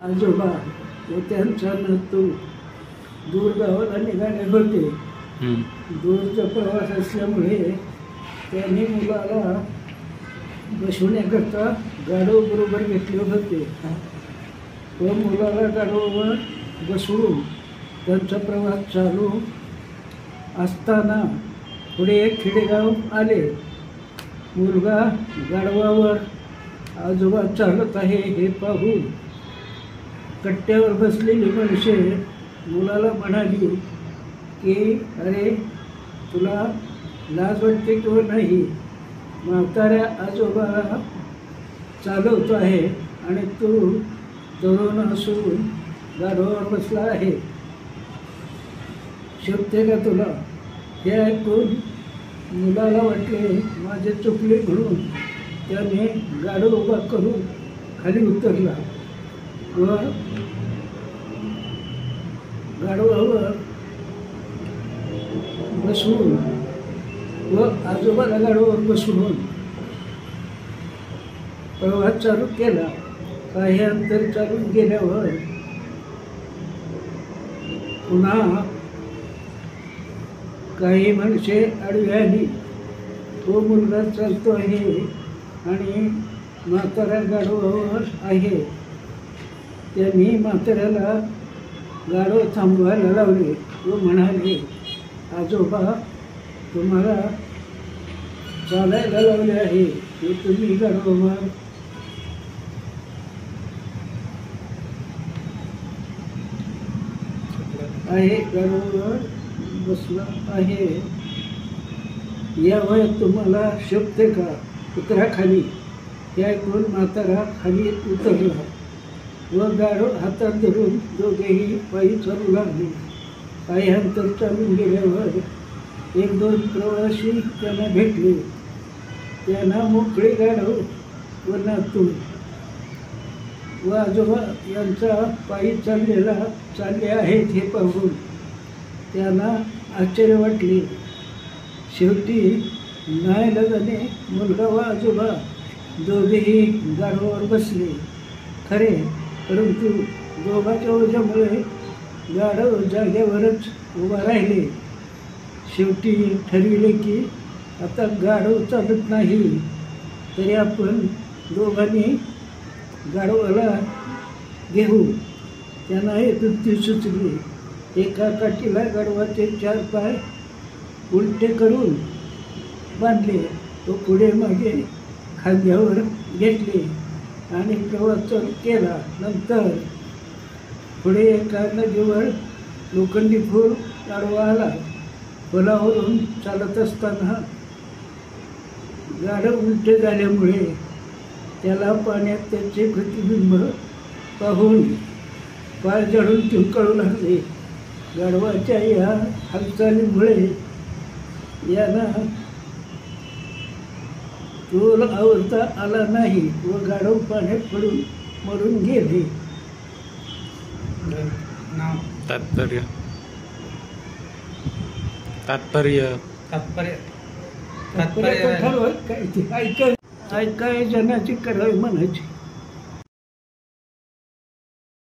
आजोबा व त्यांचा नातू दूर गावाला निघाले होते. दूरचा प्रवास असल्यामुळे त्यांनी मुलाला बसवण्याकरता गाढव बरोबर घेतले होते व मुलाला गाढवावर बसवून त्यांचा प्रवास चालू असताना पुढे एक खेडेगाव आले. मुलगा गाढवावर आजोबा चालत आहे हे पाहून कट्ट्यावर बसलेली माणसे मुलाला म्हणाली की अरे तुला लाज वाटते किंवा नाही, म्हाताऱ्या आजोबा चालवतो आहे आणि तू तरुण असून गाढवावर बसला आहे, शोभते का तुला? हे ऐकून मुलाला वाटले माझे चुकले म्हणून त्याने गाढव उभा करून खाली उतरला व गाढवावर बसवून व आजोबाला गाढवावर बसवून प्रवास चालू केला. काही अंतर चालून गेल्यावर पुन्हा काही माणसे आडवी आली. तो मुलगा चालतो आहे आणि म्हातारा गाढवावर आहे. त्यांनी म्हाताऱ्याला गाढव थांबवायला लावले व म्हणाले, आजोबा तुम्हाला चालायला लावले आहे व तुम्ही गाढवावर आहे, गाढवावर बसला आहे. या वयात तुम्हाला शोभते का? उतरा खाली. हे ऐकून म्हातारा खाली उतरला व गाढव हातात धरून दोघेही पायी चालू लागले. काही अंतर चालून गेल्यावर एक दोन प्रवासी त्यांना भेटले. त्यांना मोकळे गाढव व नातू व आजोबा यांचा पायी चालले आहेत हे पाहून त्यांना आश्चर्य वाटले. शेवटी नाईलाजाने मुलगा व आजोबा दोघेही गाढवावर बसले खरे, परंतु दोघांच्या ओझ्यामुळे गाढव जागेवरच उभा राहिले. शेवटी ठरविले की आता गाढव चालत नाही तरी आपण दोघांनी गाढवाला घेऊ. त्यांना हे युक्ती सुचली. एका काठीला गाढवाचे 4 पाय उलटे करून बांधले व पुढे मागे खांद्यावर घेतले आणि प्रवास चालू केला. नंतर पुढे एका नदीवर लोखंडी पूल गाढवा आला. पुलावरून चालत असताना गाढव उलटे झाल्यामुळे त्याला पाण्यात त्याचे प्रतिबिंब पाहून पाय जळून चिमकळू लागले. गाढवाच्या या हालचालीमुळे यांना तोल आवरता आला नाही व गाढव पाण्यात पडून मरून गेले. तात्पर्य तात्पर्य तात्पर्य ऐकाय जनाची करावी म्हणायची.